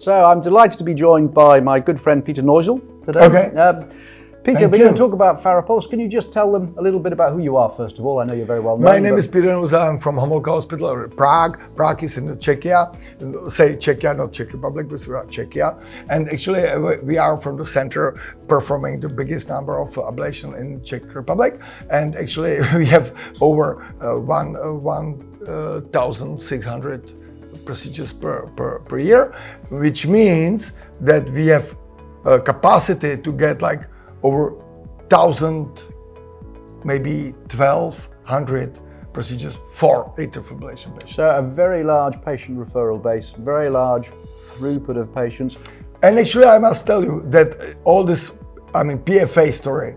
So I'm delighted to be joined by my good friend Peter Neuzil today. Okay. Peter, we're going to talk about FARAPULSE. Can you just tell them a little bit about who you are, first of all? I know you're very well known. My name is Peter Neuzil. I'm from Homolka Hospital in Prague. Prague is in Czechia. Say Czechia, not Czech Republic, but we are Czechia. And actually, we are from the center performing the biggest number of ablation in Czech Republic. And actually, we have over 1,600 procedures per year, which means that we have a capacity to get like over 1,000, maybe 1,200 procedures for atrial fibrillation patients. So a very large patient referral base, very large throughput of patients. And actually, I must tell you that all this, PFA story,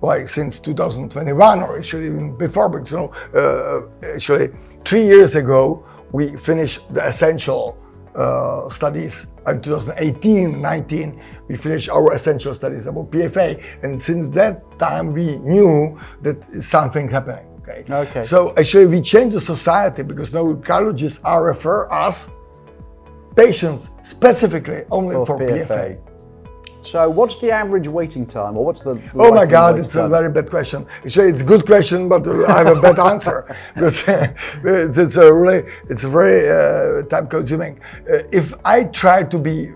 like since 2021, or actually even before, because actually 3 years ago, we finished the essential studies. In 2018-19, we finished our essential studies about PFA, and since that time we knew that something's happening. Okay. So actually, we changed the society because now cardiologists are refer us patients specifically only for PFA. So what's the average waiting time, or what's the oh my God, it's a very bad question. Actually, it's a good question, but I have a bad answer because it's very time consuming. If I try to be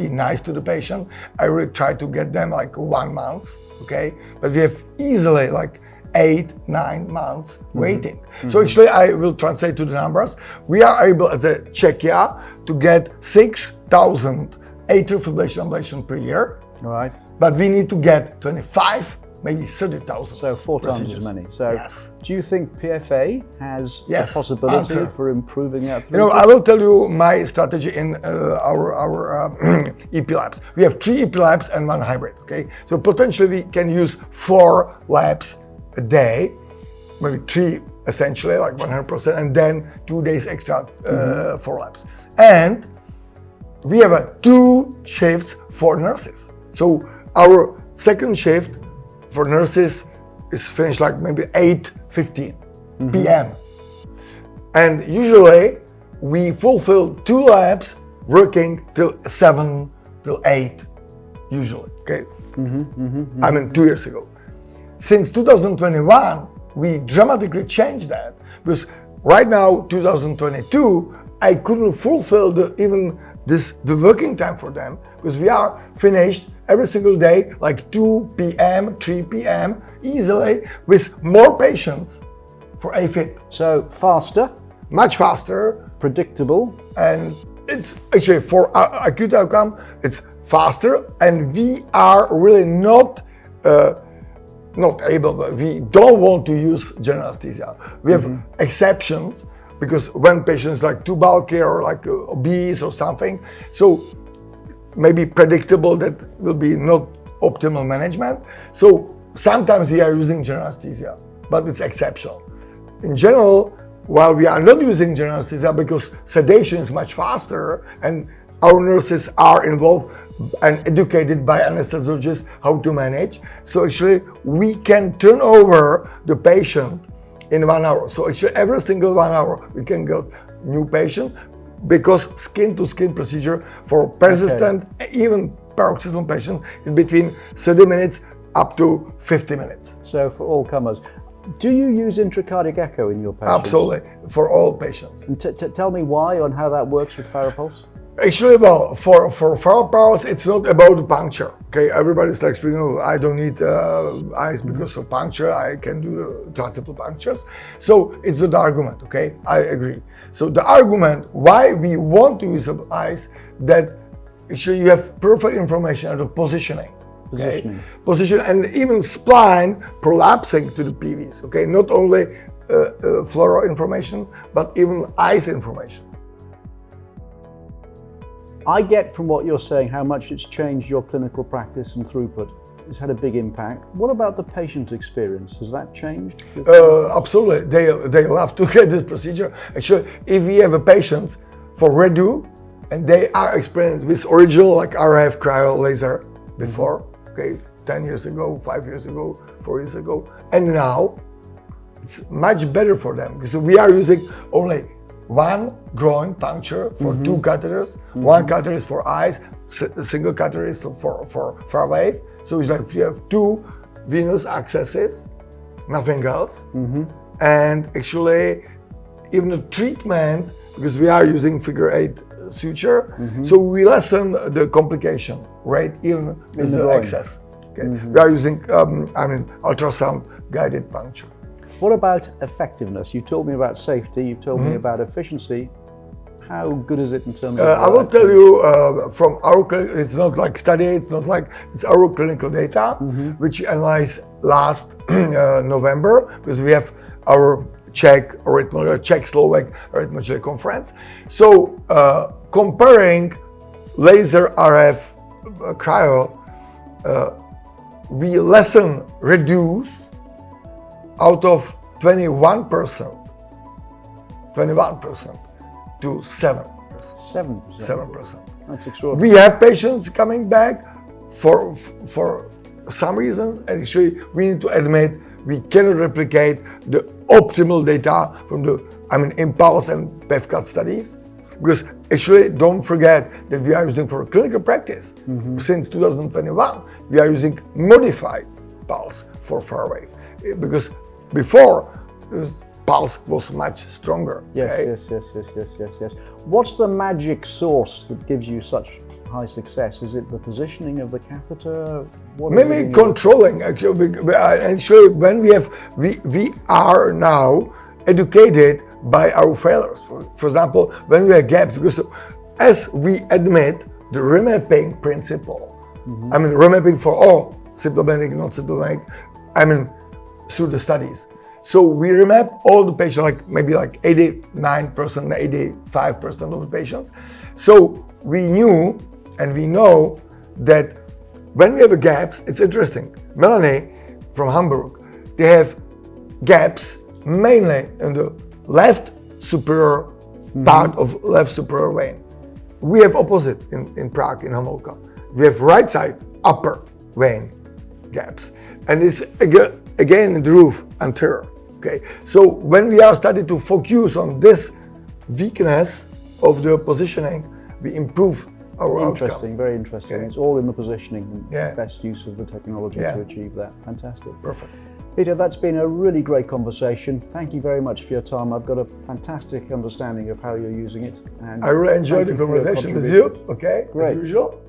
nice to the patient, I really try to get them like 1 month, okay? But we have easily like 8-9 months waiting. So actually, I will translate to the numbers. We are able as a Czechia to get 6,000 atrial fibrillation ablation per year. Right. But we need to get 25, maybe 30,000. So 4 times as many. So yes. Do you think PFA has a possibility for improving that? I will tell you my strategy in our EP labs. We have 3 EP labs and 1 hybrid, okay? So potentially we can use 4 labs a day, maybe 3 essentially, like 100%, and then 2 days extra, 4 labs. And we have 2 shifts for nurses. So our second shift for nurses is finished like maybe 8:15 p.m. And usually we fulfill 2 labs working till 7 till 8, usually, okay? 2 years ago. Since 2021, we dramatically changed that because right now, 2022, I couldn't fulfill the working time for them because we are finished every single day, like 2 p.m., 3 p.m., easily with more patients for AFib. So faster. Much faster. Predictable. And it's actually for acute outcome, it's faster, and we are really not able, but we don't want to use general anesthesia. We have exceptions, because when patients like too bulky or like obese or something, so maybe predictable that will be not optimal management. So sometimes we are using general anesthesia, but it's exceptional. In general, while we are not using general anesthesia because sedation is much faster and our nurses are involved and educated by anesthesiologists how to manage, so actually we can turn over the patient in 1 hour. So actually every single 1 hour we can get new patient because skin-to-skin procedure for persistent, even paroxysmal patients is between 30 minutes up to 50 minutes. So for all comers. Do you use intracardiac echo in your patients? Absolutely, for all patients. And tell me why and how that works with FARAPULSE. Actually, well, for FARAPULSE, it's not about the puncture. Okay, everybody's like speaking, oh, I don't need eyes because of puncture. I can do transeptal punctures. So it's not the argument. Okay, I agree. So the argument why we want to use eyes, that actually you have perfect information on the positioning. Okay? Position and even spline prolapsing to the PVs. Okay, not only fluoro information, but even eyes information. I get from what you're saying how much it's changed your clinical practice and throughput. It's had a big impact. What about the patient experience? Has that changed? Absolutely. They love to get this procedure. Actually, if we have a patient for redo and they are experienced with original like RF cryo laser before, okay, 10 years ago, 5 years ago, 4 years ago, and now it's much better for them because we are using only one groin puncture for two catheters. One catheter is for eyes, single catheter is for FARAWave. So it's like you have two venous accesses, nothing else. And actually, even the treatment, because we are using figure 8 suture, so we lessen the complication rate even with the excess. Okay. We are using ultrasound guided puncture. What about effectiveness? You told me about safety, you told me about efficiency. How good is it in terms of... I will tell you from our clinic, it's not like study, it's our clinical data, which we analyzed last November, because we have our Czech-Slovak arithmetic conference. So comparing laser RF cryo, we reduce out of 21% to 7%. 7%. That's extraordinary. We have patients coming back for some reasons, and actually we need to admit we cannot replicate the optimal data from the impulse and PFCAT studies, because actually don't forget that we are using for clinical practice since 2021 we are using modified pulse for FARAWave, because before pulse was much stronger. Yes, okay? yes. What's the magic sauce that gives you such high success? Is it the positioning of the catheter? Maybe controlling, actually. When we are now educated by our failures. For example, when we have gaps, because as we admit the remapping principle, remapping for all symptomatic, not symptomatic, through the studies. So we remap all the patients, maybe 89%, 85% of the patients. So we knew and we know that when we have a gaps, it's interesting. Melanie from Hamburg, they have gaps mainly in the left superior part of left superior vein. We have opposite in Prague, in Homolka. We have right side upper vein gaps. And it's again in the roof anterior. Okay, so when we are starting to focus on this weakness of the positioning, we improve our outcome. Very interesting. Okay. It's all in the positioning and best use of the technology to achieve that. Fantastic. Perfect. Peter, that's been a really great conversation. Thank you very much for your time. I've got a fantastic understanding of how you're using it. And I really enjoyed the conversation with you. Okay, great. As usual.